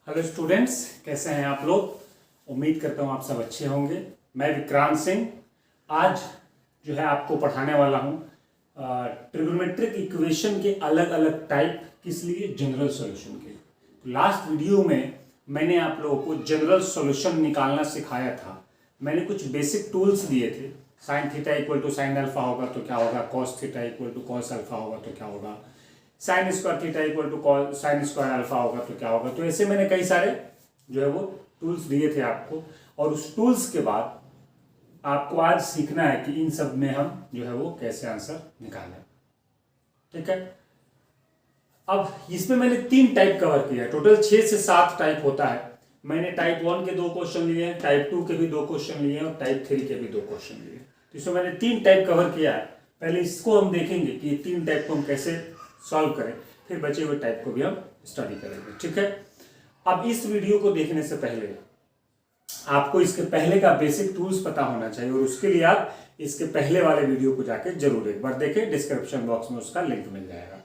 Hello students, कैसे हैं आप लोग। उम्मीद करता हूँ आप सब अच्छे होंगे। मैं विक्रांत सिंह आज जो है आपको पढ़ाने वाला हूँ ट्रिग्नोमेट्रिक इक्वेशन के अलग अलग टाइप, किस लिए, जनरल सॉल्यूशन के। तो लास्ट वीडियो में मैंने आप लोगों को जनरल सॉल्यूशन निकालना सिखाया था। मैंने कुछ बेसिक टूल्स दिए थे। Sine theta equal to sine alpha होगा तो क्या होगा, cos theta equal to cos alpha होगा तो क्या होगा, sine square theta equal to cos sine square alpha होगा तो क्या होगा। तो ऐसे मैंने कई सारे जो है वो टूल्स दिए थे आपको, और उस टूल्स के बाद आपको आज सीखना है कि इन सब में हम जो है वो कैसे आंसर निकालें। ठीक है, अब इसमें मैंने 3 टाइप कवर किया है। टोटल 6 से 7 टाइप होता है। मैंने टाइप 1 के 2 क्वेश्चन लिए हैं, टाइप 2 के भी 2 क्वेश्चन लिए हैं और टाइप 3 के भी 2 क्वेश्चन लिए हैं। तो इसमें मैंने 3 टाइप कवर किया है। पहले इसको हम देखेंगे कि ये 3 टाइप को हम कैसे सॉल्व करें, फिर बचे हुए टाइप को भी हम स्टडी करेंगे। ठीक है, अब इस वीडियो को देखने से पहले आपको इसके पहले का बेसिक टूल्स पता होना चाहिए, और उसके लिए आप इसके पहले वाले वीडियो को जाके जरूर एक बार देखें। डिस्क्रिप्शन बॉक्स में उसका लिंक मिल जाएगा।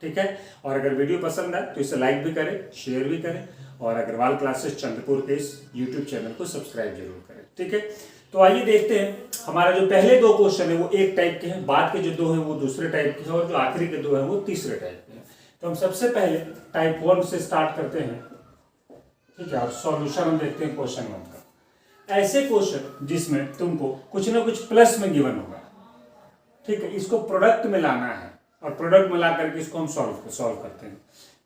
ठीक है, और अगर वीडियो पसंद आए तो इसे लाइक भी करें, शेयर भी करें, और अग्रवाल क्लासेस चंद्रपुर के इस यूट्यूब चैनल को सब्सक्राइब जरूर करें। ठीक है, तो आइए देखते हैं। हमारा जो पहले 2 क्वेश्चन है वो एक टाइप के हैं, बाद के जो 2 हैं वो दूसरे टाइप के हैं, और जो आखिरी के 2 हैं वो तीसरे टाइप के हैं। तो हम सबसे पहले टाइप 1 से स्टार्ट करते हैं। ठीक है, और सॉल्यूशन हम देखते हैं क्वेश्चन 1 का। ऐसे क्वेश्चन जिसमें तुमको कुछ ना कुछ प्लस में गिवन होगा। ठीक है, इसको प्रोडक्ट में लाना है, और प्रोडक्ट में ला करके इसको हम सॉल्व करते हैं।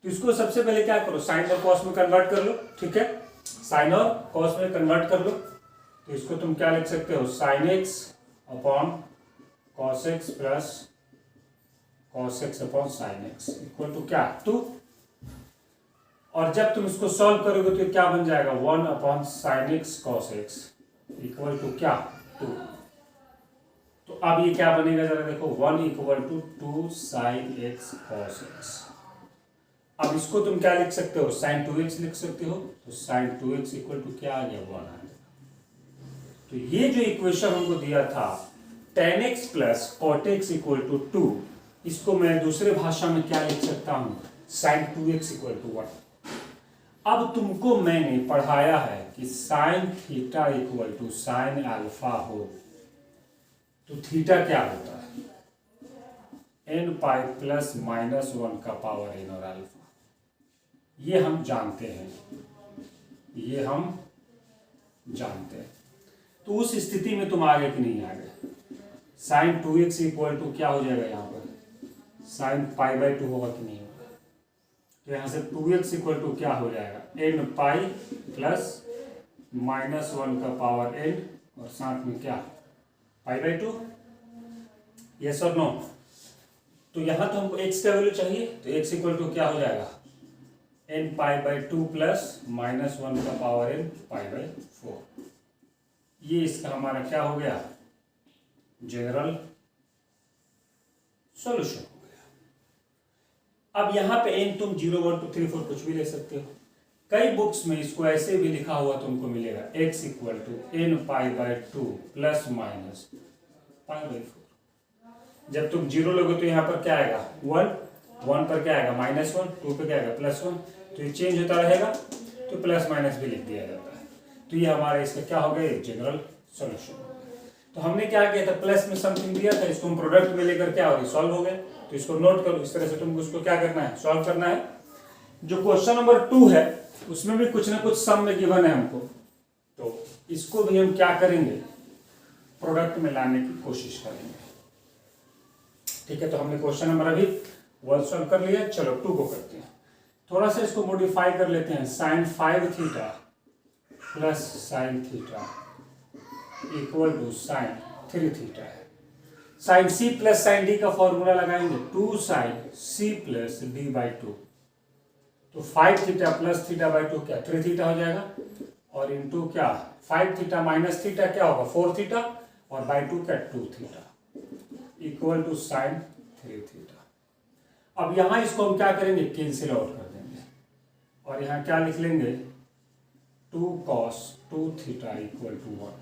तो इसको सबसे पहले क्या करो, साइन और कॉस में कन्वर्ट कर लो। ठीक है, साइन और कॉस में कन्वर्ट कर लो। तो इसको तुम क्या लिख सकते हो, sine x upon cos x plus cos x upon sine x equal to क्या, 2। और जब तुम इसको सॉल्व करोगे तो क्या बन जाएगा, 1 upon sine x cos x equal to क्या, 2। तो अब ये क्या बनेगा जरा देखो, 1 equal to 2 sine x cos x. अब इसको तुम क्या लिख सकते हो, साइन 2x लिख सकते हो। तो साइन 2x इक्वल टू क्या आ गया, 1 आ गया। तो ये जो इक्वेशन हमको दिया था tan x plus cot x equal to 2, इसको मैं दूसरे भाषा में क्या लिख सकता हूं, साइन 2x इक्वल टू 1। अब तुमको मैंने पढ़ाया है कि sine theta equal to sine alpha हो तो थीटा क्या होता है, n पाई प्लस माइनस 1 का पावर n और अल्फा। ये हम जानते हैं, ये हम जानते हैं। तो उस स्थिति में तुम आगे कि नहीं आ गए, साइन 2x इक्वल टू क्या हो जाएगा, यहाँ पर साइन पाई बाई 2 होगा कि नहीं होगा। तो यहाँ से 2x इक्वल टू क्या हो जाएगा, n पाई प्लस माइनस 1 का पावर n, और साथ में क्या, पाई बाई 2। यस और नो। तो यहाँ तो हमको x का वैल्यू चाहिए, तो x इक्वल टू क्या हो जाएगा, n pi by 2 plus minus 1 का पावर n पाई बाई 4। ये इसका हमारा क्या हो गया, जनरल सॉल्यूशन हो गया। अब यहां पे n तुम 0 1 2 3 4 कुछ भी ले सकते हो। कई बुक्स में इसको ऐसे भी लिखा हुआ तुमको मिलेगा, x equal to n pi by 2 plus minus pi by 4। जब तुम 0 लोगे तो यहाँ पर क्या आएगा, 1 1 पर क्या आएगा, माइनस 1, 2 पे क्या आएगा, प्लस 1। तो ये चेंज होता रहेगा, तो प्लस माइनस भी लिख दिया जाता है। तो ये हमारा इसका क्या हो गया, जनरल सॉल्यूशन। तो हमने क्या किया था, प्लस में समथिंग दिया था, इसको हम प्रोडक्ट में लेकर क्या हो गया, सॉल्व हो गया। तो इसको नोट करो, इस तरह से तुमको उसको क्या करना है, सॉल्व करना है। जो क्वेश्चन नंबर 2 है उसमें भी कुछ ना कुछ सम में गिवन है हमको, तो इसको भी हम क्या करेंगे, प्रोडक्ट में लाने की कोशिश करेंगे। ठीक है, तो हमने क्वेश्चन नंबर अभी 1 सॉल्व कर लिया। चलो 2 को करते हैं। थोड़ा सा इसको मॉडिफाई कर लेते हैं। Sine 5 theta plus sine theta equal to sine 3 theta है। Sine C plus sine D का फॉर्मूला लगाएंगे, 2 sine C plus D by 2। तो 5 थीटा प्लस थीटा बाई 2 क्या, 3 थीटा हो जाएगा, और इंटू क्या, 5 थीटा माइनस थीटा क्या होगा, 4 थीटा, और बाई 2 क्या, 2 theta equal to sine 3 theta. अब यहां इसको हम क्या करेंगे, कैंसिल आउट कर देंगे, और यहां क्या लिख लेंगे, 2 cos 2 थीटा इक्वल टू 1।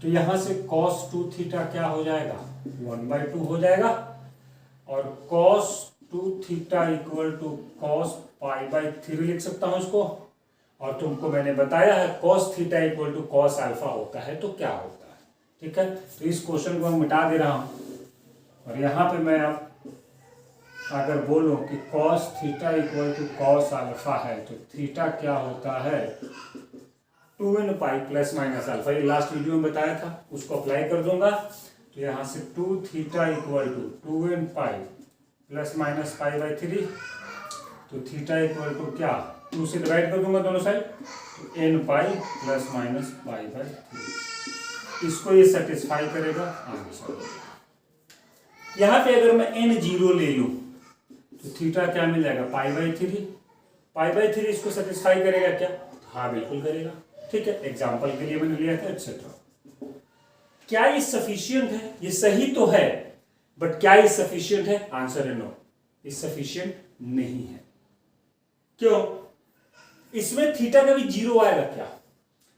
तो यहां से cos 2 थीटा क्या हो जाएगा, 1/2 हो जाएगा, और cos 2 theta equal to cos pi by 3 लिख सकता हूं इसको। और तुमको मैंने बताया है cos theta equal to cos alpha होता है तो क्या होता है। ठीक है, तो इस क्वेश्चन को मैं मिटा दे रहा हूं और यहां पे मैं अब अगर बोलूं कि cos theta equal to cos alpha है तो थीटा क्या होता है 2n pi plus minus alpha. ये लास्ट वीडियो में बताया था, उसको अप्लाई कर दूंगा। तो यहाँ से 2 theta equal to 2n pi plus minus pi by 3। तो थीटा इक्वल टू क्या 2 से डिवाइड कर दूंगा दोनों साइड, तो n pi plus minus pi by 3। इसको ये सेटिस्फाई करेगा आंसर। यहाँ पे अगर मैं n 0 ले लूँ तो थीटा क्या मिल जाएगा पाई बाई 3। पाई बाई 3 इसको सेटिस्फाई करेगा क्या? हाँ बिल्कुल करेगा। ठीक है, एग्जाम्पल के लिए मैंने लिया था एक्सेट्रा। क्या ये सफिशियंट है? ये सही तो है, बट क्या ये सफिशियंट है? आंसर है नो, ये सफिशियंट नहीं है। क्यों? इसमें थीटा का भी 0 आएगा क्या?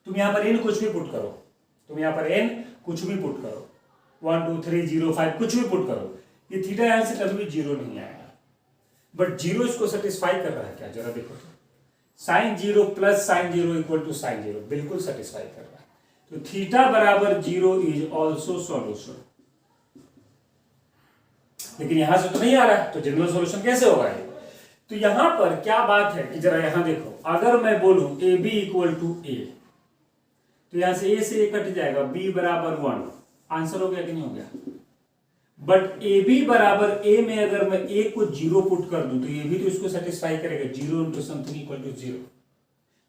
तुम यहां पर n कुछ भी पुट करो, तुम यहां पर n कुछ भी पुट करो, 1 2 3 0 5 कुछ भी पुट करो, ये थीटा यहां से कभी भी 0 नहीं आएगा। बट 0 इसको सेटिस्फाई कर रहा है क्या? जरा देखो तो, sine 0 plus sine 0 equal to sine 0 बिल्कुल सेटिस्फाई कर रहा है। तो थीटा बराबर 0 इज ऑल्सो सॉल्यूशन। लेकिन यहां से तो नहीं आ रहा है, तो जनरल सॉल्यूशन कैसे होगा ये? तो यहां पर क्या बात है कि जरा यहां देखो, अगर मैं बोलूं ए बी इक्वल टू ए, तो यहां से ए से ए कट जाएगा, बी बराबर 1, आंसर हो गया कि नहीं हो गया? बट ए बी बराबर ए में अगर मैं ए को 0 पुट कर दूं तो ये भी तो इसको सेटिस्फाई करेगा, 0 इंटू समथिंग इक्वल टू 0।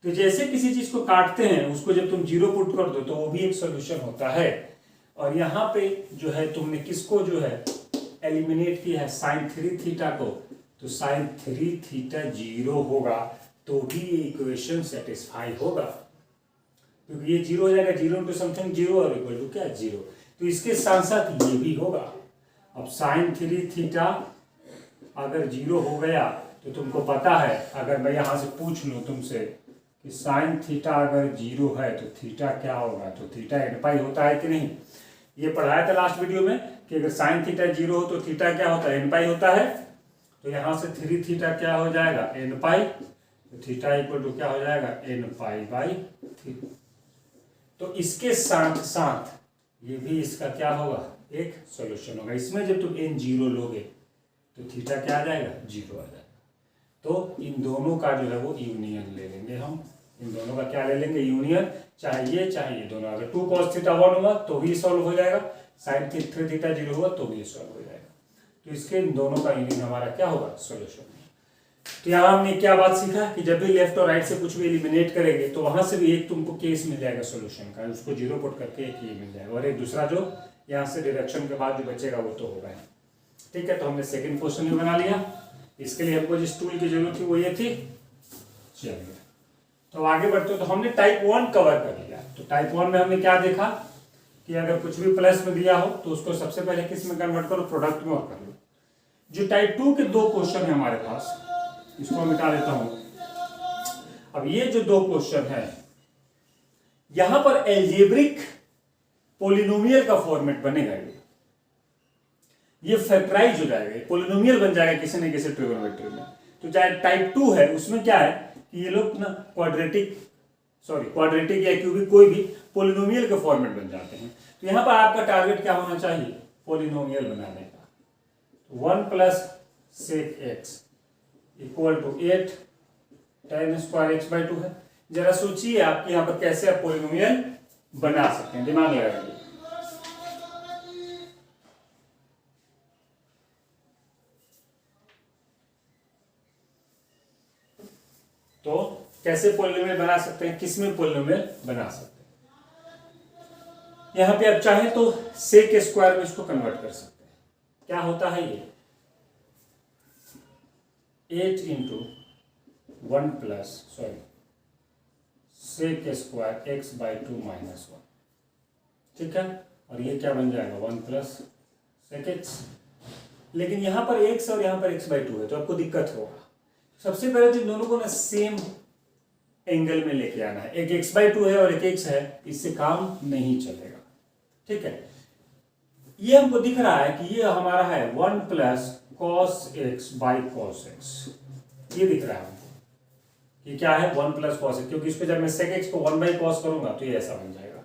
तो जैसे किसी चीज को काटते हैं उसको जब तुम 0 पुट कर दो तो वो भी एक सॉल्यूशन होता है। और यहाँ पे जो है तुमने किसको जो है एलिमिनेट किया है, साइन 3 थीटा को, तो साइन 3 थीटा 0 होगा तो भी ये इक्वेशन सेटिस्फाई होगा, क्योंकि ये 0 हो जाएगा, 0 इंटू समथिंग 0 और इक्वल टू क्या 0। तो इसके साथ साथ ये भी होगा। अब साइन 3 थीटा अगर 0 हो गया तो तुमको पता है, अगर मैं यहां से पूछ लूं तुमसे कि साइन थीटा अगर 0 है तो थीटा क्या होगा, तो थीटा n पाई होता है कि नहीं? ये पढ़ाया था लास्ट वीडियो में कि अगर साइन थीटा 0 हो तो थीटा क्या होता है, n पाई होता है। तो यहां से 3 थीटा क्या हो जाएगा, n पाई, तो थीटा इक्वल टू क्या हो जाएगा, n पाई बाई 3। तो इसके साथ साथ ये भी इसका क्या होगा, एक सॉल्यूशन होगा। इसमें जब तुम n 0 लोगे तो थीटा क्या आ जाएगा, 0 आ जाएगा। तो इन दोनों का जो है वो यूनियन ले लेंगे हम, इन दोनों का क्या ले लेंगे, यूनियन। चाहे ये दोनों, अगर 2 cos थीटा 1 हुआ तो भी सॉल्व हो जाएगा, साइन 3 थीटा 0 हुआ तो भी सॉल्व हो जाएगा। तो इसके इन दोनों का यूनियन हमारा क्या होगा, सॉल्यूशन। तो यहाँ हमने क्या बात सीखा कि जब भी लेफ्ट और राइट से कुछ भी एलिमिनेट करेंगे तो वहां से भी एक तुमको केस मिल जाएगा सॉल्यूशन का, उसको 0 पुट करके एक ये मिल जाएगा, और एक दूसरा जो यहाँ से डिडक्शन के बाद जो बचेगा वो तो होगा। ठीक है, तो हमने सेकंड क्वेश्चन भी बना लिया। इसके लिए हमको जिस टूल की जरूरत थी वो ये थी। चलिए तो आगे बढ़ते, तो हमने टाइप 1 कवर कर लिया। तो टाइप 1 में हमने क्या देखा कि अगर कुछ भी प्लस में दिया हो तो उसको सबसे पहले किस में कन्वर्ट करो, प्रोडक्ट में, और कर लो। जो टाइप 2 के 2 क्वेश्चन है हमारे पास, इसको मिटा लेता हूं। अब ये जो 2 क्वेश्चन है यहां पर एल्जेब्रिक पोलिनोमियल का फॉर्मेट बनेगा, ये फैक्टराइज हो जाएगा, पोलिनोमियल बन जाएगा किसी न किसी ट्रिगोनोमेट्री में। तो चाहे टाइप 2 है उसमें क्या है कि ये लोग ना क्वाड्रेटिक या क्यूबिक कोई भी पोलिनोमियल के फॉर्मेट बन जाते हैं। तो यहां पर आपका टारगेट क्या होना चाहिए, पोलिनोमियल बनाने का। 1 plus sec x equal to 8 tan square x by 2 है। जरा सोचिए आपके यहां पर कैसे आप पोलिनोमियल बना सकते हैं, दिमाग लगाइए। तो कैसे पोलिनोमियल बना सकते हैं, किसमें पोलिनोमियल बना सकते हैं। यहां पे आप चाहें तो सेक स्क्वायर में इसको कन्वर्ट कर सकते हैं। क्या होता है ये, 8 into 1 plus sec square x by 2 minus 1। ठीक है, और ये क्या बन जाएगा, 1 प्लस सेक एक्स। लेकिन यहां पर एक्स और यहां पर एक्स बाई 2 है तो आपको दिक्कत होगा। सबसे पहले तो इन दोनों को ना सेम एंगल में लेके आना है। एक x बाई 2 है और एक x है, इससे काम नहीं चलेगा। ठीक है, ये हमको दिख रहा है कि ये हमारा है 1 plus cos x by cos x, ये दिख रहा है हमको। ये क्या है 1 प्लस कॉस एक्स, क्योंकि इसको जब मैं सेक एक्स को 1 बाई कॉस करूंगा तो ये ऐसा बन जाएगा।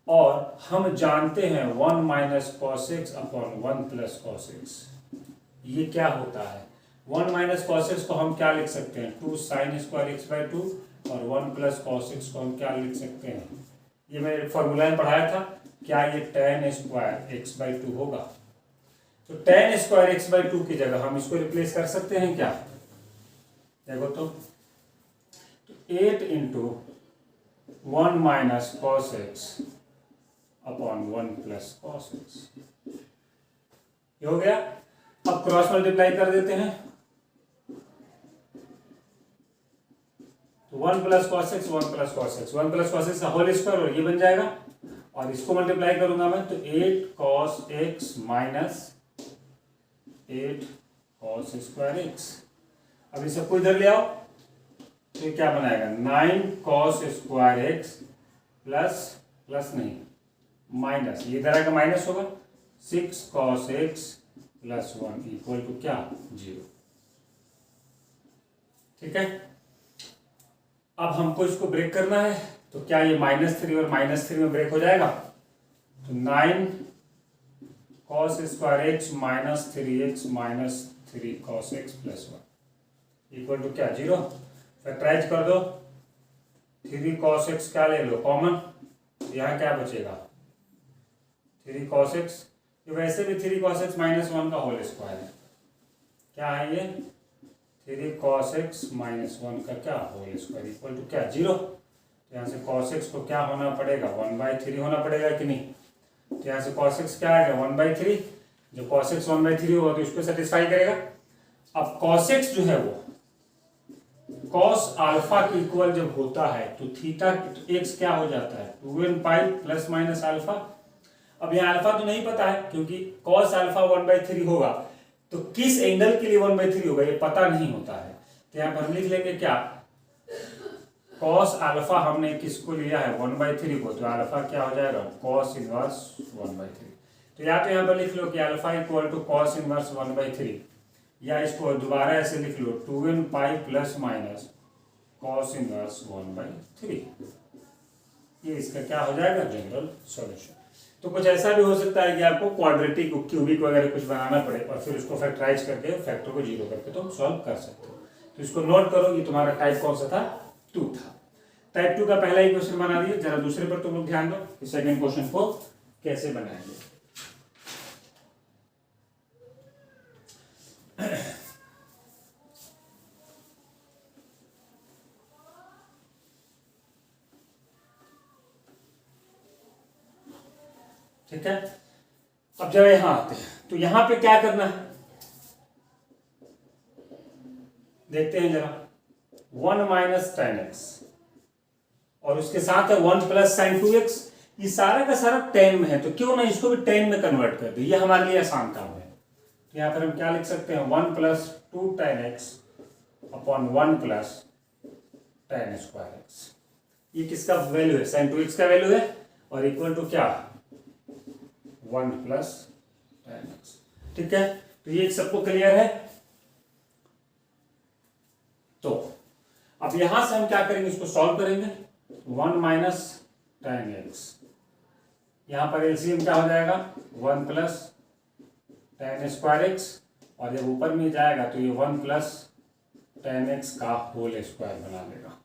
और हम जानते हैं 1 minus cos x upon 1 plus cos x, ये क्या होता है। 1 माइनस कॉस एक्स को हम क्या लिख सकते हैं 2 साइन स्क्वायर एक्स बाई 2, और 1 प्लस कॉस एक्स को हम क्या लिख सकते हैं, ये मैंने फॉर्मूला में पढ़ाया था, क्या ये tan स्क्वायर एक्स बाई 2 होगा। तो tan स्क्वायर एक्स बाई 2 की जगह हम इसको रिप्लेस कर सकते हैं क्या, देखो तो 8 into 1 minus cos x upon 1 plus cos x, ये हो गया। अब क्रॉस मल्टीप्लाई कर देते हैं, तो 1 plus cos x 1 plus cos x, 1 plus cos x का होल स्क्वायर, और ये बन जाएगा। और इसको मल्टीप्लाई करूंगा मैं तो 8 cos x minus 8 cos square x. अब इसे सबको इधर ले आओ तो क्या बनाएगा 9 कॉस स्क्वायर एक्स प्लस नहीं माइनस, ये इधर आएगा माइनस होगा 6 cos x plus 1 equal to क्या 0। ठीक है, अब हमको इसको ब्रेक करना है, तो क्या ये -3 और -3 में ब्रेक हो जाएगा, तो 9 cos square x minus 3x minus 3 cos x plus 1 equal to क्या 0। फैक्टराइज कर दो, 3 कॉस एक्स क्या ले लो कॉमन, यहाँ क्या बचेगा 3 कॉस एक्स, ये वैसे भी 3 कॉस एक्स माइनस 1 का होल स्क्वायर है, क्या है ये 3 कॉस एक्स माइनस 1 का क्या होल स्क्वायर इक्वल टू क्या 0। तो यहाँ से कॉस एक्स को क्या होना पड़ेगा 1/3 होना पड़ेगा कि नहीं, तो यहाँ से कॉस एक्स क्या आएगा 1/3, जो कॉस एक्स 1/3 होगा तो इसको सेटिस्फाई करेगा। अब कॉस एक्स जो है वो कॉस अल्फा के इक्वल जब होता है तो थीटा एक्स क्या हो जाता है 2n pi plus minus alpha. अब यहाँ अल्फा तो नहीं पता है, क्योंकि कॉस अल्फा 1/3 होगा तो किस एंगल के लिए 1/3 होगा ये पता नहीं होता है। तो यहाँ पर हम लिख लेंगे क्या कॉस अल्फा, हमने किसको लिया है 1/3 को, तो अल्फा क्या हो जाएगा कॉस इनवर्स 1/3। तो या तो यहाँ पर लिख लो कि alpha equal to cos inverse 1/3, या इसको दोबारा ऐसे लिख लो 2n pi plus minus cos inverse 1/3। ये इसका क्या हो जाएगा जनरल सॉल्यूशन। तो कुछ ऐसा भी हो सकता है कि आपको क्वाड्रेटिक क्यूबिक वगैरह कुछ बनाना पड़े और फिर उसको फैक्टराइज करके फैक्टर को 0 करके तुम सॉल्व कर सकते हो। तो इसको नोट करो, ये तुम्हारा टाइप कौन सा था 2 था। टाइप 2 का पहला ही क्वेश्चन बना दिया, जरा दूसरे पर तुम लोग ध्यान दो कि सेकंड क्वेश्चन को कैसे बनाएंगे। ठीक है, अब जब यहां आते हैं तो यहां पे क्या करना है देखते हैं जरा। 1 माइनस tan x और उसके साथ है 1 प्लस साइन 2x, ये सारा का सारा tan में है, तो क्यों ना इसको भी tan में कन्वर्ट कर दे, ये हमारे लिए आसान काम है। तो यहां पर हम क्या लिख सकते हैं 1 plus 2 tan x upon 1 plus tan square x। ये किसका वैल्यू है साइन 2x का वैल्यू है, और इक्वल टू क्या 1 प्लस tan x। ठीक है, तो ये सबको क्लियर है। तो अब यहां से हम क्या करेंगे, इसको सॉल्व करेंगे। 1 माइनस tan x, यहां पर एलसीएम क्या हो जाएगा 1 प्लस tan स्क्वायर x, और जब ऊपर में जाएगा तो ये 1 प्लस tan x का होल स्क्वायर बना लेगा।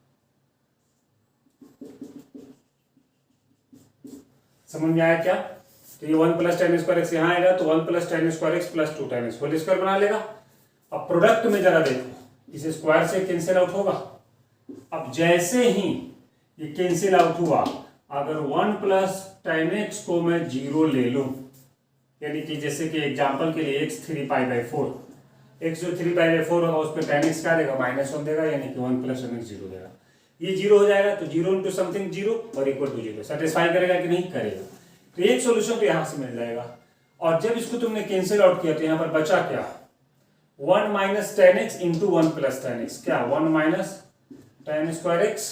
समझ में आया क्या, तो ये 1 प्लस tan स्क्वायर एक्स यहाँ आएगा तो 1 plus tan square x plus 2 tan x whole square बना लेगा। अब प्रोडक्ट में जरा देखो, इस स्क्वायर से कैंसिल आउट होगा। अब जैसे ही ये कैंसिल आउट हुआ, अगर 1 प्लस tan x को मैं 0 ले लूं, यानी कि जैसे कि एग्जांपल के लिए x 3π/4, x जो 3π/4 होगा उस पर tan x क्या देगा -1 देगा, यानी कि 1 प्लस tan x 0 देगा। ये 0 हो जाएगा तो 0 इंटू समथिंग 0 और इक्वल टू 0 सेटिस्फाई करेगा कि नहीं करेगा। तो एक सोल्यूशन तो यहां से मिल जाएगा। और जब इसको तुमने कैंसिल आउट किया तो यहां पर बचा क्या 1 minus tan x into 1 plus tan x, क्या 1 माइनस tan स्क्वायर x,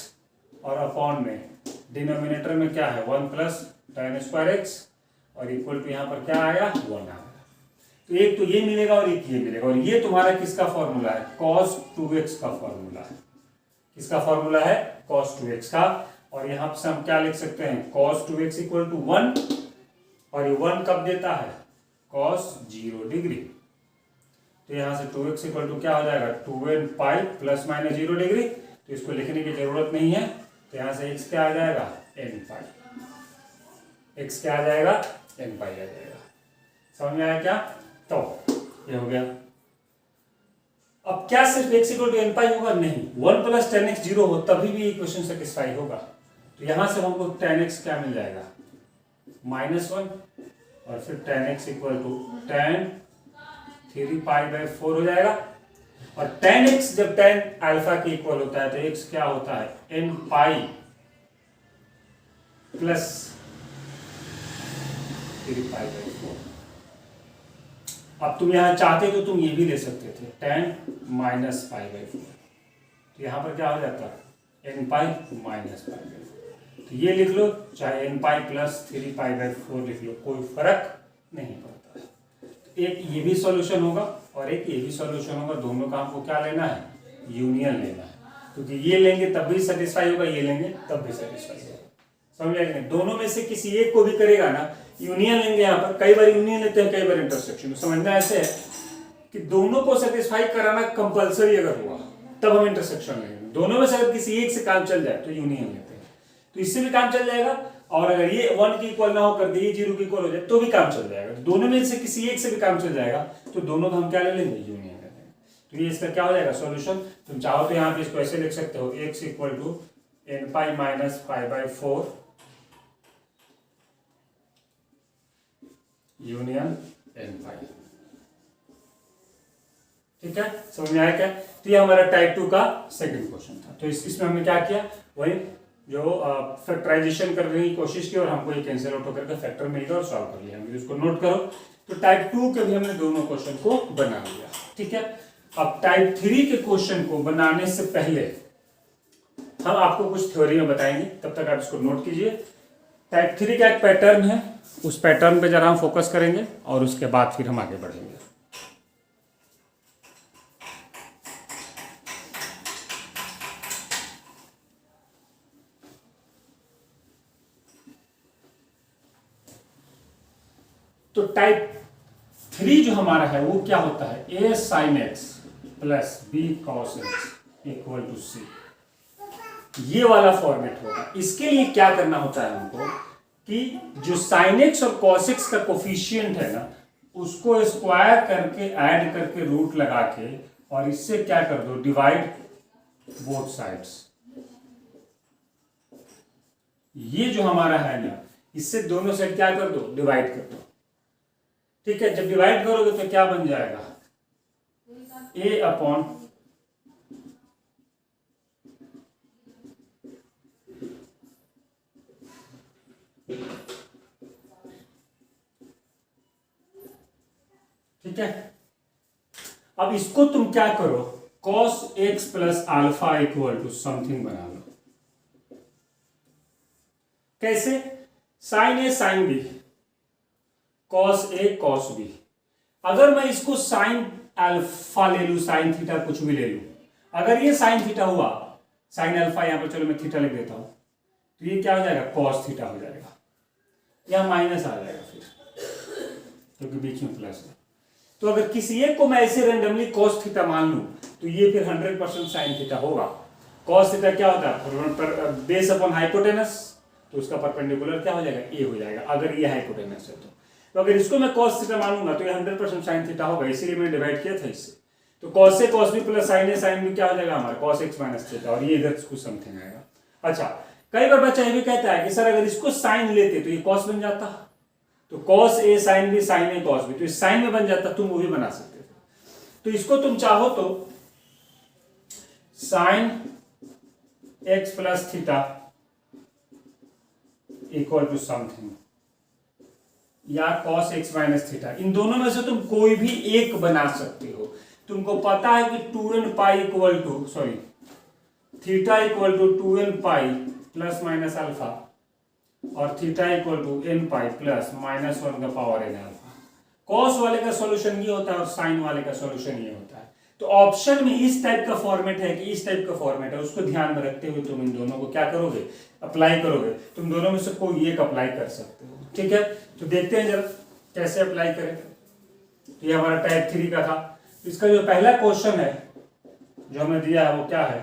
और अपॉन में डिनोमिनेटर में क्या है 1 प्लस tan स्क्वायर x, और इक्वल टू यहां पर क्या आया 1 आया। तो एक तो ये मिलेगा और एक ये मिलेगा, और ये तुम्हारा किसका फॉर्मूला है, cos 2x का फॉर्मूला है। किसका फॉर्मूला है, cos 2x का। और यहां से हम क्या लिख सकते हैं, cos 2x इक्वल टू 1, और ये 1 कब देता है, cos 0 डिग्री। तो यहां से 2x इक्वल टू क्या हो जाएगा, 2n pi plus minus 0 degree. तो इसको लिखने की जरूरत नहीं है, तो यहां से x क्या आ जाएगा, n पाई। x क्या आ जाएगा, n पाई आ जाएगा। समझ में आया क्या, तो ये हो गया। अब क्या सिर्फ x इक्वल टू n पाई होगा, नहीं, 1 प्लस 10x 0 हो तभी भी इक्वेशन सेटिस्फाई होगा। तो यहां से हमको 10x क्या मिल जाएगा, -1, और फिर 10x equal to tan 3 pi by 4 हो जाएगा। और tan x जब tan अल्फा के इक्वल होता है तो x क्या होता है, n pi plus 3 pi by 4। अब तुम यहां चाहते तो तुम ये भी ले सकते थे, tan माइनस पाई बाई 4। तो यहां पर क्या हो जाता है, n pi minus pi by 4। तो ये लिख लो, चाहे n pi plus 3 pi by 4 लिख लो, कोई फर्क नहीं पड़ता। तो एक ये भी सॉल्यूशन होगा और एक ये भी सॉल्यूशन होगा, दोनों का हमको क्या लेना है, यूनियन लेना है। क्योंकि ये लेंगे तब भी सेटिस्फाई होगा, ये लेंगे तब भी सेटिस्फाई होगा। समझ आएंगे, दोनों में से किसी एक को भी करेगा ना, यूनियन लेंगे। यहाँ पर कई बार यूनियन लेते हैं, कई बार इंटरसेक्शन। समझना ऐसे है कि दोनों को सेटिस्फाई कराना कंपलसरी अगर हुआ तब हम इंटरसेक्शन लेंगे। दोनों में से अगर किसी एक से काम चल जाए तो यूनियन लेते हैं, तो इससे भी काम चल जाएगा। और अगर ये 1 के इक्वल ना हो कर दे, ये 0 के इक्वल हो जाए तो भी काम चल जाएगा। तो दोनों में से किसी एक से भी काम चल जाएगा, तो दोनों का हम क्या ले लेंगे, यूनियन ले लेंगे। तो ये इसका क्या हो जाएगा, सॉल्यूशन। तुम चाहो तो यहाँ पे इसको ऐसे लिख सकते हो, x equal to n pi minus pi by 4 union n pi. ठीक है, समझ में आया क्या। तो ये हमारा टाइप 2 का सेकंड क्वेश्चन था। तो इसमें हमने क्या किया, वही जो फैक्टराइजेशन करने की कोशिश की और हमको ये कैंसिल आउट होकर फैक्टर मिल गया और सॉल्व कर लिया हमने। इसको नोट करो। तो टाइप 2 के भी हमने दोनों क्वेश्चन को बना लिया। ठीक है, अब टाइप 3 के क्वेश्चन को बनाने से पहले हम आपको कुछ थ्योरी में बताएंगे, तब तक आप इसको नोट कीजिए। टाइप 3 का एक पैटर्न है, उस पैटर्न पे जरा हम फोकस करेंगे और उसके बाद फिर हम आगे बढ़ेंगे। तो टाइप 3 जो हमारा है वो क्या होता है, a sin x plus b cos x equal to c। ये वाला फॉर्मेट होगा। इसके लिए क्या करना होता है हमको कि जो sin x और cos x का कोफिशिएंट है ना, उसको स्क्वायर करके ऐड करके रूट लगा के और इससे क्या कर दो, डिवाइड बोथ साइड्स। ये जो हमारा है ना, इससे दोनों साइड क्या कर दो, डिवाइड कर दो। ठीक है, जब डिवाइड करोगे तो क्या बन जाएगा, a अपॉन ठीक है। अब इसको तुम क्या करो, cos x plus alpha equal to something बना लो। कैसे, sin a sin b cos a cos b। अगर मैं इसको sin अल्फा ले लू, sin थीटा कुछ भी ले लू, अगर ये sin थीटा हुआ, sin अल्फा यहां पर चलो मैं थीटा लिख देता हूं, तो ये क्या हो जाएगा, cos थीटा हो जाएगा, या माइनस आ जाएगा फिर, क्योंकि बीच में प्लस है। तो अगर किसी एक को मैं ऐसे रेंडमली cos थीटा मान लूं तो ये फिर 100% sin थीटा होगा। cos थीटा क्या होता है, बेस अपॉन हाइपोटेनस, तो उसका परपेंडिकुलर क्या हो जाएगा, a हो जाएगा, अगर ये हाइपोटेनस है तो अगर इसको मैं cos थीटा मानूंगा तो ये 100% sin थीटा होगा, इसीलिए मैंने डिवाइड किया था इससे। तो cos a cos b plus sin a sin b क्या हो जाएगा हमारा, cos x माइनस थीटा, और ये इधर कुछ समथिंग आएगा। अच्छा, कई बार बच्चा ये भी कहता है कि सर अगर इसको sin लेते तो ये cos बन जाता, तो cos a sin b sin a cos b, तो इस sin में बन जाता, तुम वो भी बना सकते थे। तो इसको तुम चाहो तो sin x plus theta equal to something, या cos x माइनस थीटा, इन दोनों में से तुम कोई भी एक बना सकते हो। तुमको पता है कि 2n pi equal to theta equal to 2n pi plus minus alpha, और theta equal to n pi plus minus 1 का पावर n अल्फा। कॉस वाले का सॉल्यूशन ये होता है और साइन वाले का सॉल्यूशन ये होता है। तो ऑप्शन में इस टाइप का फॉर्मेट है कि इस टाइप का फॉर्मेट है, उसको ध्यान में रखते हुए तुम इन दोनों को क्या करोगे, अप्लाई करोगे। तुम दोनों में से कोई एक अप्लाई कर सकते हो, ठीक है। तो देखते हैं जरा कैसे अप्लाई करें। तो ये हमारा टाइप 3 का था। इसका जो पहला क्वेश्चन है जो हमें दिया है वो क्या है,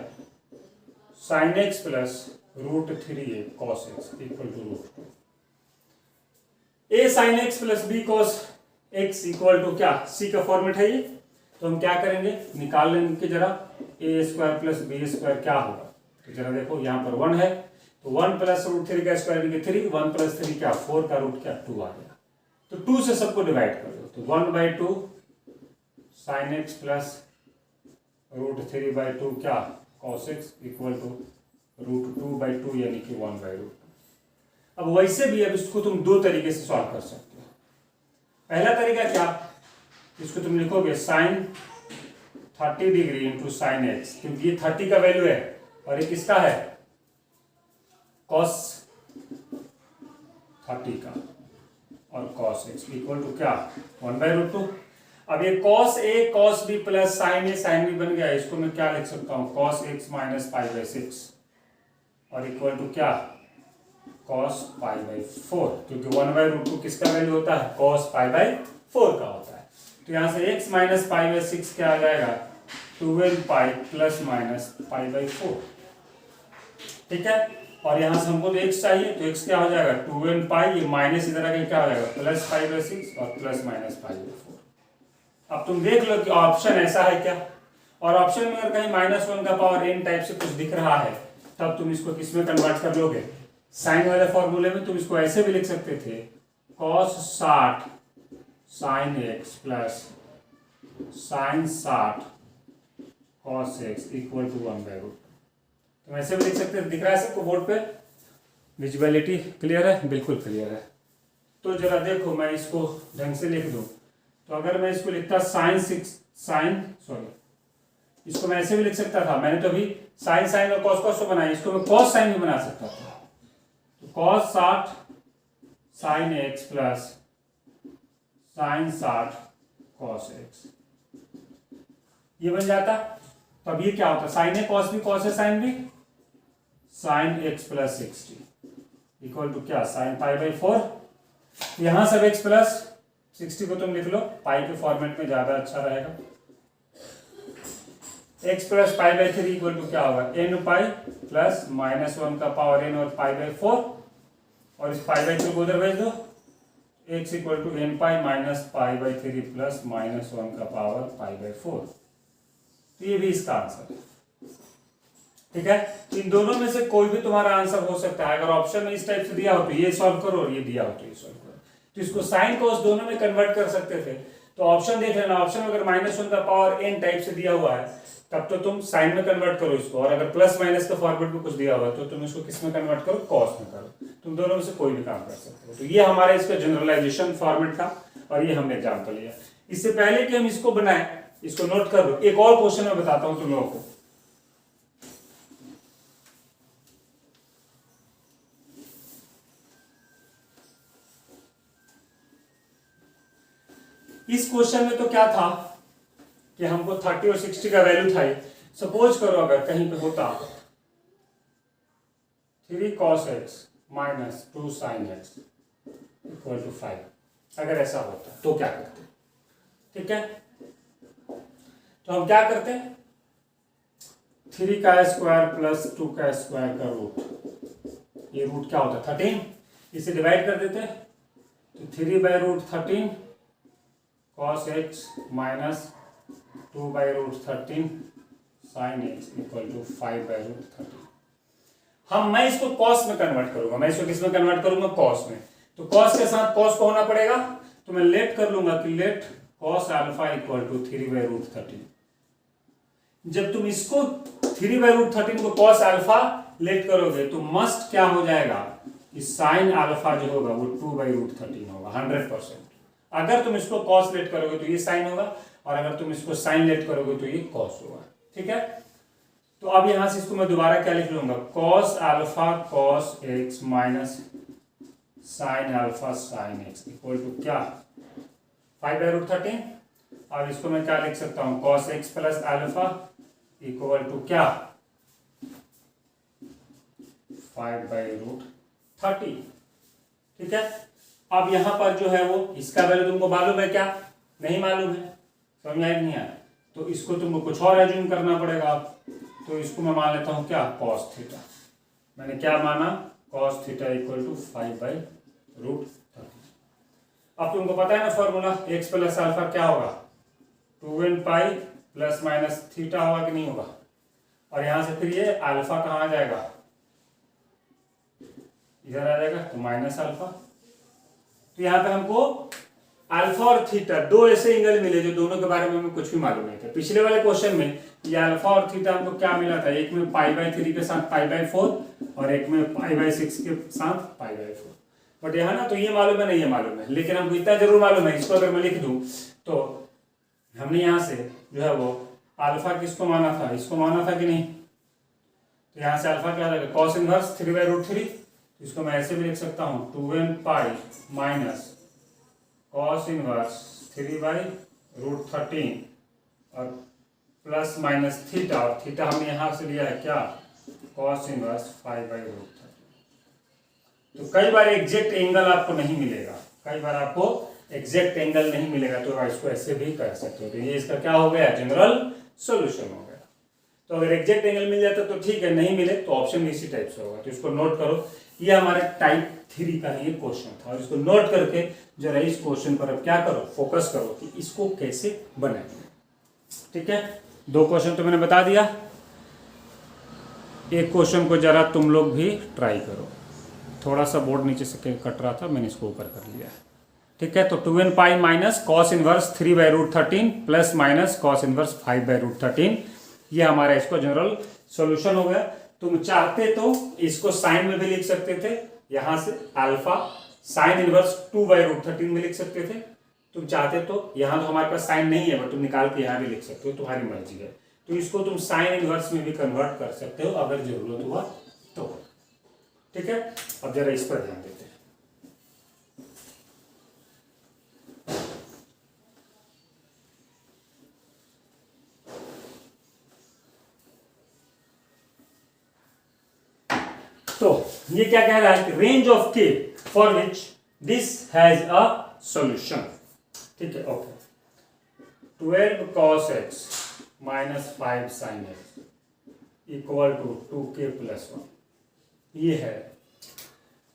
sine x plus √3a cos x equal to √2। a sin x plus b cos x equal to क्या, c का फॉर्मेट है ये। तो हम क्या करेंगे, निकाल लेंगे जरा, a² प्लस b² क्या होगा। तो जरा देखो यहाँ पर 1 है, तो 1 प्लस √3 का स्क्वायर यानी कि 3, 1 प्लस 3 क्या 4 का रूट क्या 2 आ गया। तो 2 से सबको डिवाइड कर दो, तो 1/2 साइन एक्स प्लस √3/2 क्या cos x इक्वल टू √2/2 यानी कि 1/2। अब वैसे भी अब इसको तुम दो तरीके से सॉल्व कर सकते हो। पहला तरीका क्या, इसको तुम लिखोगे sine 30 degree into sine x, क्योंकि ये 30 का वैल्यू है और ये किसका है, cos 30 का, और cos x इक्वल टू क्या 1/√2। अब ये cos a cos b plus sign b बन गया। इसको मैं क्या लिख सकता हूँ, cos x माइनस π/6 और इक्वल टू क्या cos π/4, क्योंकि 1/√2 किसका वैल्यू होता है, cos π/4 का होता है। तो यहाँ से x माइनस π/6 क्या आ जाएगा, 12π प्लस माइनस π/4, ठीक है। और यहाँ से हमको तो x चाहिए, तो x क्या हो जाएगा 12π, ये माइनस इधर आके क्या हो जाएगा प्लस π/6 और प्लस माइनस π/4। अब तुम देख लो कि ऑप्शन ऐसा है क्या, और ऑप्शन में अगर कहीं -1 का पावर n टाइप से कुछ दिख रहा है तब तुम इसको किस में कन्वर्ट कर लोगे, साइन वाले फॉर्मूले में। तुम इसको ऐसे भी लिख सकते थे, cos 60 sine x plus sine 60 cos x equal to 1/√2। तुम ऐसे भी लिख सकते थे, दिख रहा है सबको बोर्ड पे, विजुअलिटी क्लियर है, बिल्कुल क्लियर है। तो जरा देखो मैं इसको ढंग से लिख दूं, तो अगर मैं इसको लिखता इसको मैं ऐसे भी लिख सकता था, मैंने तो अभी साइन और cos तो बनाया, इसको मैं cos साइन भी बना सकता था। तो cos 60 sine x plus sine 60 cos x ये बन जाता। तो अब ये क्या होता, साइन ए cos है sine B, sine x plus 60 equal to क्या साइन π/4। यहां सब x प्लस 60 को तुम लिख लो, पाई के फॉर्मेट में ज्यादा अच्छा रहेगा। x प्लस π/3 इक्वल टू क्या होगा n π प्लस -1 का पावर n और π/4, और इस π/3 को उधर भेज दो, x equal to n π minus π/3 plus -1 का पावर π/4। तो ये भी इसका आंसर है, ठीक है। तो इन दोनों में से कोई भी तुम्हारा आंसर हो सकता है। अगर ऑप्शन में इस टाइप से दिया हो तो ये सॉल्व करो, और ये दिया हो तो ये सॉल्व करो। तो इसको साइन cos दोनों में कन्वर्ट कर सकते थे। तो ऑप्शन देख लेना, ऑप्शन में अगर -1 का पावर n टाइप से दिया हुआ है तब तो तुम साइन में कन्वर्ट करो इसको, और अगर प्लस माइनस का फॉर्मेट में कुछ दिया हुआ है तो तुम इसको किस में कन्वर्ट करो, कॉस में करो। तुम दोनों में से कोई भी काम कर सकते हो। तो ये हमारा इसका जनरलाइजेशन फॉर्मेट था, और ये हमने एग्जाम्पल लिया। इससे पहले कि हम इसको बनाए, इसको नोट कर लो, एक और क्वेश्चन मैं बताता हूं तुम लोगों को। इस क्वेश्चन में तो क्या था कि हमको 30 और 60 का वैल्यू था। सपोज करो अगर कहीं पे होता 3 cos x minus 2 sin x equal to 5, अगर ऐसा होता तो क्या करते, ठीक है। तो हम क्या करते हैं, 3 का स्क्वायर प्लस 2 का स्क्वायर का रूट, ये रूट क्या होता है 13, इसे डिवाइड कर देते हैं। तो 3/√13 cos x minus 2/√13 sin x equal to 5/√13। मैं इसको cos में कन्वर्ट करूंगा, मैं इसको किस में कन्वर्ट करूंगा, cos में। तो cos के साथ cos को होना पड़ेगा, तो मैं लेट कर लूंगा कि let cos alpha equal to 3/√13। जब तुम इसको 3/√13 को cos अल्फा लेट करोगे तो मस्ट क्या हो जाएगा कि sin अल्फा जो होगा वो 2/√13 होगा 100%। अगर तुम इसको cos लेट करोगे तो ये sin होगा, और अगर तुम इसको sin लेट करोगे तो ये cos होगा, ठीक है। तो अब यहां से इसको मैं दोबारा क्या लिख लूंगा, cos alpha cos x minus sin alpha sin x equal to क्या 5/√13। अब इसको मैं क्या लिख सकता हूँ, cos x plus alpha equal to क्या, 5/√30। ठीक है। अब यहां पर जो है वो इसका वैल्यू तुमको मालूम है क्या, नहीं मालूम है, समझ में नहीं आया, तो इसको तुमको कुछ और एज्यूम करना पड़ेगा। तो इसको मैं मान लेता हूं क्या, cos थीटा। मैंने क्या माना, cos थीटा इक्वल टू 5/√30। अब तुमको पता है ना फॉर्मूला, x प्लस अल्फा क्या होगा, 2n pi plus minus theta होगा कि नहीं होगा। और यहां से फिर ये अल्फा कहाँ आ जाएगा, इधर आ जाएगा, तो माइनस अल्फा। तो यहाँ पे हमको अल्फा और थीटा दो ऐसे एंगल मिले जो दोनों के बारे में हमें कुछ भी मालूम नहीं था। पिछले वाले क्वेश्चन में ये अल्फा और थीटा हमको क्या मिला था, एक में π/3 के साथ π/4 और एक में π/6 के साथ π/4। बट यहाँ ना तो ये मालूम है, नहीं ये मालूम है, लेकिन हमको इतना जरूर मालूम है, इसको अगर मैं लिख दूं तो हमने यहाँ से जो है वो अल्फा किसको माना था, इसको माना था कि नहीं। तो यहाँ से अल्फा क्या रहेगा, cos इनवर्स 3/√3। इसको मैं ऐसे भी लिख सकता हूँ 2n pi minus cos inverse 3/√13 और प्लस माइनस थीटा, और थीटा हमने यहाँ से लिया है क्या, cos इनवर्स 5/√13। तो कई बार एग्जैक्ट एंगल आपको नहीं मिलेगा, कई बार आपको एग्जैक्ट एंगल नहीं मिलेगा, तो इसको ऐसे भी कर सकते हो। तो ये इसका क्या हो गया, जनरल सॉल्यूशन हो गया। तो अगर एग्जैक्ट एंगल मिल जाता तो ठीक है, नहीं मिले तो ऑप्शन इसी टाइप से होगा। तो इसको नोट करो, ये हमारे टाइप 3 का ये क्वेश्चन था, और इसको नोट करके जरा इस क्वेश्चन पर अब क्या करो, फोकस करो कि इसको कैसे बनाएंगे। ठीक है, 2 क्वेश्चन तो मैंने बता दिया, एक क्वेश्चन को जरा तुम लोग भी ट्राई करो। थोड़ा सा बोर्ड नीचे से कट रहा था, मैंने इसको ऊपर कर लिया है। ठीक है, तो 2n pi minus cos inverse 3/√13 plus minus cos inverse 5/√13, ये हमारा इसको जनरल सॉल्यूशन हो गया। तुम चाहते तो इसको साइन में भी लिख सकते थे, यहां से अल्फा साइन इनवर्स 2/√13 में लिख सकते थे। तुम चाहते तो यहां तो हमारे पास साइन नहीं है, बट तुम निकाल के यहां भी लिख सकते हो, तुम्हारी मर्जी है। तो इसको तुम साइन इनवर्स में भी कन्वर्ट कर सकते हो अगर जरूरत हुआ तो। ठीक है, अब जरा इस पर ध्यान देते हैं। तो ये क्या कह रहा है, range of k for which this has a solution. ठीक है, okay, 12 cos x minus 5 sin x equal to 2k plus 1, ये है।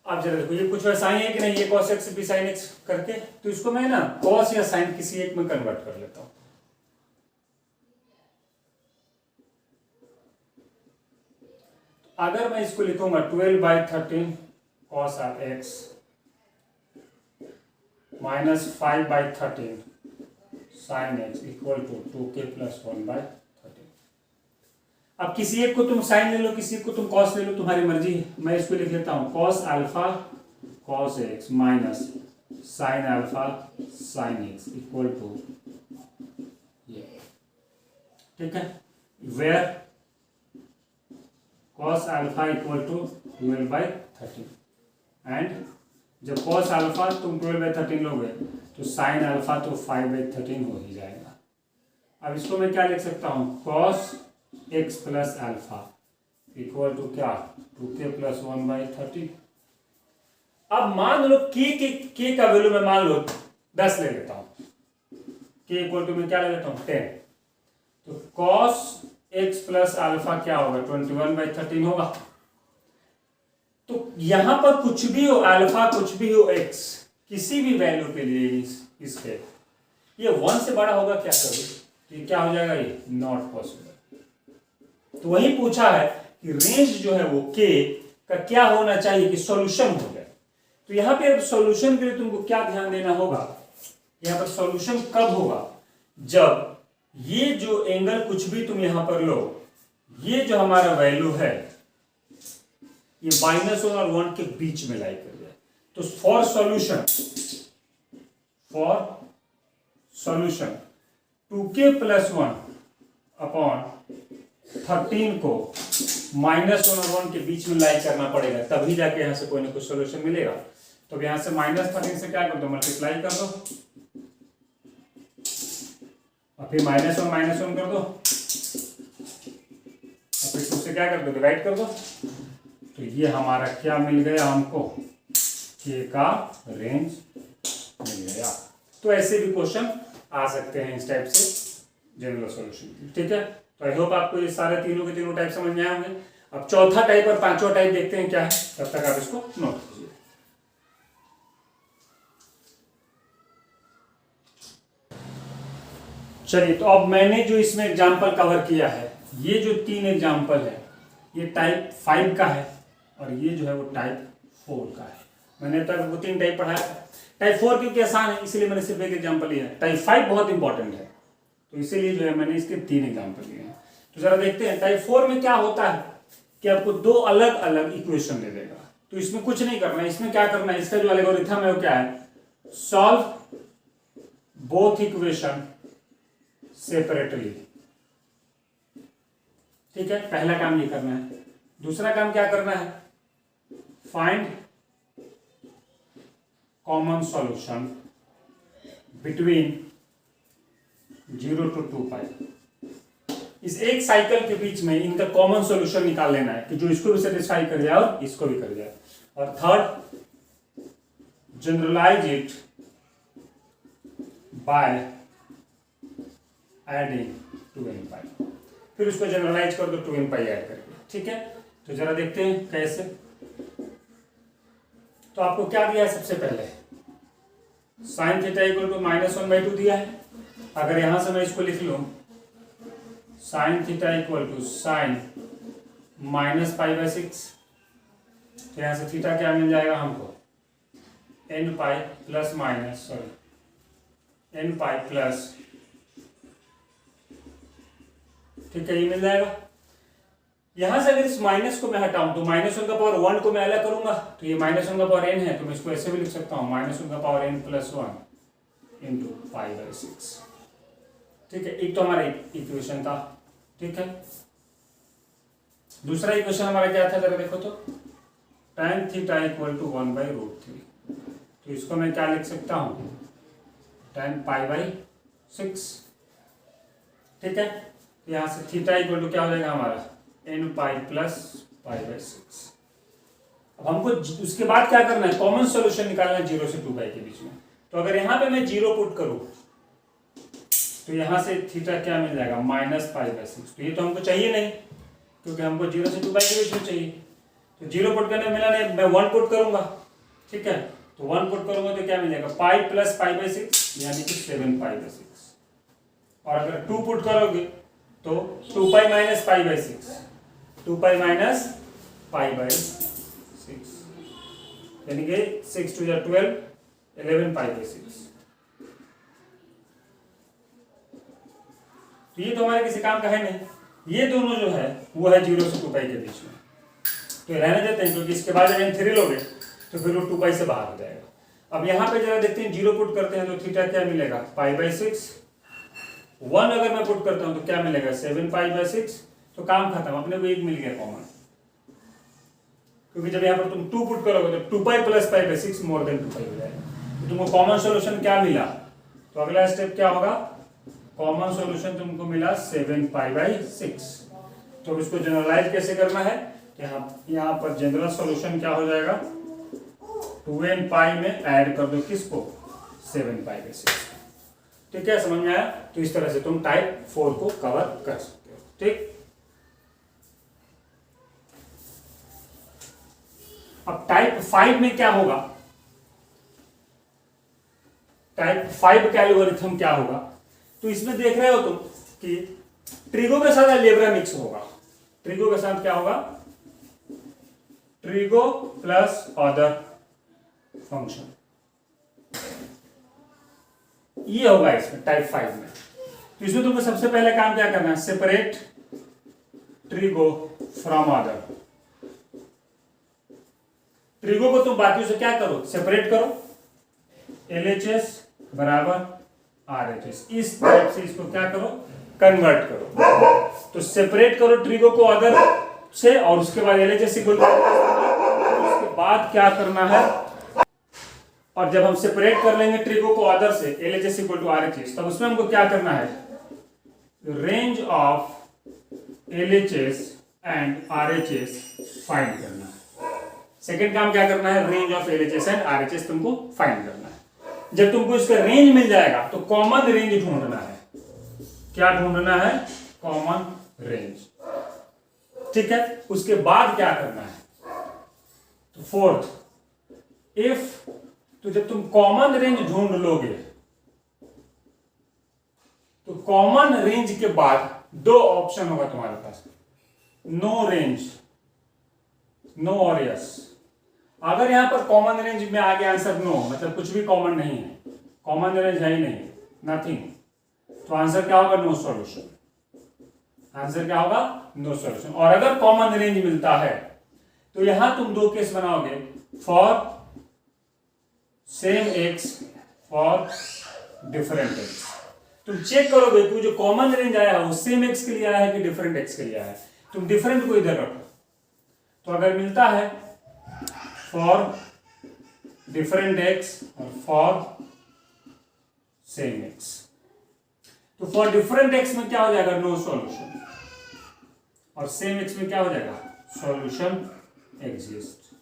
अब जरा देखो, ये कुछ वैसा ही है कि नहीं, ये cos x भी sin x करके, तो इसको मैं ना cos या sin किसी एक में कन्वर्ट कर लेता हूं। अगर मैं इसको लिखूंगा 12/13 cos x minus 5/13 sin x equal to 2k plus 1/13। अब किसी एक को तुम साइन ले लो, किसी एक को तुम cos ले लो, तुम्हारी मर्जी है। मैं इसको लिख लेता हूं cos alpha cos x minus sin alpha sin x equal to ये। ठीक है, where cos alpha equal to 12/13, and जब cos अल्फा तुम 12/13 लोगे तो sin अल्फा तो 5/13 हो ही जाएगा। अब इसको मैं क्या लिख सकता हूं, cos x plus alpha equal to क्या, 2k प्लस 1/13। अब मान लो k का वैल्यू मैं मान लो 10 ले लेता हूं, k इक्वल टू मैं क्या ले लेता हूं, 10। तो cos x प्लस अल्फा क्या होगा, 21/13 होगा। तो यहां पर कुछ भी हो अल्फा, कुछ भी हो x, किसी भी वैल्यू के लिए इसके ये 1 से बड़ा होगा क्या कभी, तो ये क्या हो जाएगा, ये नॉट पॉसिबल। तो वही पूछा है कि रेंज जो है वो k का क्या होना चाहिए कि सॉल्यूशन हो जाए। तो यहां पे सॉल्यूशन के लिए तुमको क्या ध्यान देना होगा, यहां पर सॉल्यूशन कब होगा, जब ये जो एंगल कुछ भी तुम यहां पर लो, ये जो हमारा वैल्यू है ये -1 और 1 के बीच में लाई कर जाए। तो for solution 2k plus 1 upon 13 को -1 और 1 के बीच में लाई करना पड़ेगा, तभी जाके यहां से कोई ना कोई सॉल्यूशन मिलेगा। तो यहां से -13 से क्या कर दो, मल्टीप्लाई कर दो, फिर -1 कर दो, और फिर 2 से क्या कर दो, डिवाइड कर दो। तो ये हमारा क्या मिल गया हमको, के का रेंज मिल गया। तो ऐसे भी क्वेश्चन आ सकते हैं इस टाइप से जनरल सॉल्यूशन। ठीक है, तो आई होप आपको ये सारे तीनों के तीनों टाइप समझ में आए होंगे। अब चौथा टाइप और पांचवा टाइप देखते हैं क्या है, तब तक आप इसको नोट कीजिए। चलिए, तो अब मैंने जो इसमें एग्जाम्पल कवर किया है, ये जो 3 एग्जाम्पल है, ये टाइप 5 का है और ये जो है वो टाइप 4 का है। मैंने तक वो 3 टाइप पढ़ाया था। टाइप 4 क्योंकि आसान है इसलिए मैंने सिर्फ एक एग्जाम्पल लिया है। टाइप 5 बहुत इंपॉर्टेंट है, तो इसीलिए जो है मैंने इसके 3 एग्जाम्पल लिए हैं। तो जरा देखते हैं टाइप 4 में क्या होता है कि आपको 2 अलग अलग इक्वेशन दे देगा। तो इसमें कुछ नहीं करना है, इसमें क्या करना है, इसका जो एल्गोरिथम है वो क्या है, सॉल्व बोथ इक्वेशन सेपरेटली। ठीक है, पहला काम ये करना है। दूसरा काम क्या करना है, find common solution between 0 to 2 पाई। इस एक साइकिल के बीच में इनका कॉमन सॉल्यूशन निकाल लेना है कि जो इसको भी सेटिस्फाई कर जाए और इसको भी कर जाए। और third, generalise it by adding 2n pi. फिर उसको जनरलाइज कर दो 2n पाई ऐड करके। ठीक है, तो जरा देखते हैं कैसे। तो आपको क्या दिया है, सबसे पहले साइन थीटा इक्वल टू -1/2 दिया है। अगर यहां से मैं इसको लिख लूं sine theta equal to sine -π/6, तो यहां से थीटा क्या मिल जाएगा हमको, n pi plus minus n pi plus, ठीक है, ये मिल जाएगा। यहां से अगर इस माइनस को मैं हटाऊं तो -1/1 को मैं अलग करूंगा, तो ये -1/n है, तो मैं इसको ऐसे भी लिख सकता हूं -1/n + 1 इंटू π/6। ठीक है, एक तो हमारा इक्वेशन था। ठीक है, दूसरा इक्वेशन हमारा क्या था, जरा देखो तो tan थीटा इक्वल टू 1/√3। तो इसको मैं क्या लिख सकता हूं, tan π/6। ठीक है, यहां से थीटा इक्वल टू क्या हो जाएगा हमारा n पाई प्लस π/6। अब हमको उसके बाद क्या करना है, कॉमन सॉल्यूशन निकालना है 0 से 2 पाई के बीच में। तो अगर यहां पे मैं 0 पुट करूं तो यहां से थीटा क्या मिल जाएगा, -π/6। तो ये तो हमको चाहिए नहीं, क्योंकि हमको 0 से 2 पाई के बीच में चाहिए। तो 0 पुट करने मिला नहीं, मैं 1 पुट करूंगा। ठीक है, तो 1 पुट करूंगा तो क्या मिल जाएगा, पाई प्लस π/6 यानी कि 7π/6। और अगर 2 पुट करोगे तो 2π - π/6, 2π - π/6 यानी कि 6 2 12, 11π/6। तो ये तो हमारे किसी काम का है नहीं। ये दोनों जो है वो है 0 से 2 पाई के बीच में, तो रहने देते हैं, क्योंकि इसके बाद जब हम 3 लोगे तो फिर वो 2 पाई से बाहर हो जाएगा। अब यहाँ पे जरा देखते हैं, 0 पुट करते हैं तो थीटा क्या मिलेगा, π/6। 1 अगर मैं पुट करता हूँ तो क्या मिलेगा, 7π/6। तो काम खत्म, अपने को 1 मिल गया कॉमन, क्योंकि जब यहाँ पर तुम 2 पुट करोगे तो 2π + π/6 मोर देन 2 पाई हो जाएगा। तो तुमको कॉमन सोल्यूशन क्या मिला, तो अगला स्टेप क्या होगा, कॉमन सॉल्यूशन तुमको मिला 7π/6। तो इसको जनरलाइज कैसे करना है, यहाँ पर जनरल सॉल्यूशन क्या हो जाएगा, 2n पाई में ऐड कर दो किसको, 7π/6। ठीक है, समझ में आया। तो इस तरह से तुम टाइप 4 को कवर कर सकते हो। ठीक, अब टाइप 5 में क्या होगा, टाइप 5 का एल्गोरिथम क्या होगा। तो इसमें देख रहे हो तुम कि ट्रिगो के साथ अलजेब्रा मिक्स होगा। ट्रिगो के साथ क्या होगा, ट्रिगो प्लस अदर फंक्शन, ये होगा इसमें टाइप 5 में। तो इसमें तुमको सबसे पहले काम क्या करना है, separate trigo from other. Trigo को तुम बाकियों से क्या करो, सेपरेट करो, LHS बराबर RHS, इस टाइप से इसको क्या करो, कन्वर्ट करो। तो सेपरेट करो ट्रिगो को अदर से, और उसके बाद LHS इक्वल, उसके बाद क्या करना है, और जब हम सेपरेट कर लेंगे ट्रिगो को अदर से, LHS इक्वल टू RHS, तब उसमें हमको क्या करना है, range of LHS and RHS find करना है। सेकेंड काम क्या करना है, range of LHS and RHS तुमको फाइंड करना है। जब तुमको इसका रेंज मिल जाएगा तो कॉमन रेंज ढूंढना है। क्या ढूंढना है, कॉमन रेंज। ठीक है, उसके बाद क्या करना है, तो फोर्थ, इफ, तो जब तुम कॉमन रेंज ढूंढ लोगे तो कॉमन रेंज के बाद दो ऑप्शन होगा तुम्हारे पास, नो रेंज, नो और यस। अगर यहां पर कॉमन रेंज में आ गया आंसर नो, मतलब कुछ भी कॉमन नहीं है, कॉमन रेंज है ही नहीं, नथिंग, तो आंसर क्या होगा, नो सॉल्यूशन। आंसर क्या होगा, नो सॉल्यूशन। और अगर कॉमन रेंज मिलता है तो यहां तुम दो केस बनाओगे, for same x, for different x. तुम चेक करोगे कि जो कॉमन रेंज आया है वो सेम एक्स के लिए आया है कि डिफरेंट एक्स के लिए आया है। तुम डिफरेंट को इधर रखो, तो अगर मिलता है फॉर डिफरेंट एक्स और फॉर सेम एक्स, तो फॉर डिफरेंट एक्स में क्या हो जाएगा, नो सॉल्यूशन, और सेम एक्स में क्या हो जाएगा, सॉल्यूशन एग्जिस्ट।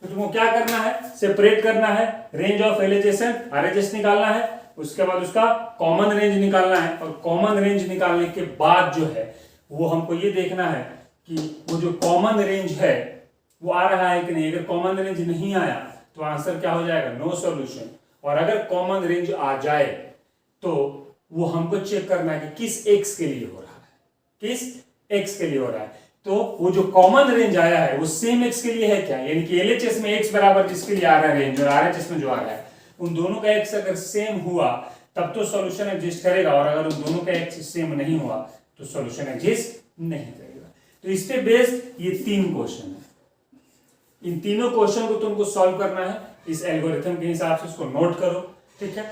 तो तुमको क्या करना है, सेपरेट करना है, range of LHS and RHS निकालना है, उसके बाद उसका कॉमन रेंज निकालना है, और कॉमन रेंज निकालने के बाद जो है वो हमको ये देखना है कि वो जो कॉमन रेंज है वो आ रहा है कि नहीं। अगर कॉमन रेंज नहीं आया तो आंसर क्या हो जाएगा, नो सॉल्यूशन। और अगर कॉमन रेंज आ जाए तो वो हमको चेक करना है कि किस एक्स के लिए हो रहा है, किस एक्स के लिए हो रहा है। तो वो जो कॉमन रेंज आया है वो सेम एक्स के लिए है क्या, यानी कि LHS में एक्स बराबर जिसके लिए आ रहा है रेंज, और RHS में जो आ रहा है उन दोनों का एक्स अगर सेम हुआ तब तो सॉल्यूशन एग्जिस्ट करेगा, और अगर उन दोनों का एक्स सेम नहीं हुआ तो सॉल्यूशन एग्जिस्ट नहीं करेगा। तो इस पे बेस्ड ये तीन क्वेश्चन है। इन तीनों क्वेश्चन को तुमको सॉल्व करना है इस एल्गोरिथम के हिसाब से, इसको नोट करो। ठीक है,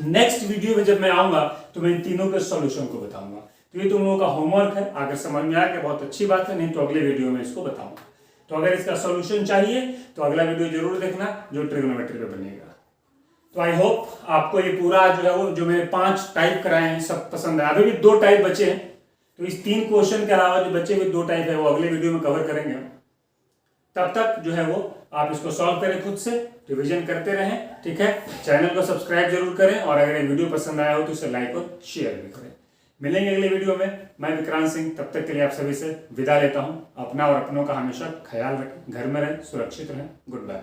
नेक्स्ट वीडियो में जब मैं आऊंगा तो मैं इन तीनों के सॉल्यूशन को बताऊंगा। तो ये तुम लोगों का होमवर्क है, अगर समझ में आ गया बहुत अच्छी बात है, नहीं तो अगले वीडियो में इसको बताऊंगा। तो अगर इसका सॉल्यूशन चाहिए तो अगला वीडियो जरूर देखना जो ट्रिग्नोमेट्री पे बनेगा। तो आई होप आपको ये पूरा जो है वो जो मैंने 5 टाइप कराए हैं सब पसंद है। अभी भी 2 टाइप बचे हैं, तो इस 3 क्वेश्चन के अलावा जो बचे हुए 2 टाइप है वो अगले वीडियो में कवर करेंगे। तब तक जो है वो आप इसको सॉल्व करें, खुद से रिवीजन करते रहें। ठीक है, चैनल को सब्सक्राइब जरूर करें, और अगर ये वीडियो पसंद आया हो तो इसे लाइक और शेयर भी करें। मिलेंगे अगले वीडियो में, मैं विक्रांत सिंह। तब तक के लिए आप सभी से विदा लेता हूं। अपना और अपनों का हमेशा ख्याल रखें, घर में रहें, सुरक्षित रहें। Good bye.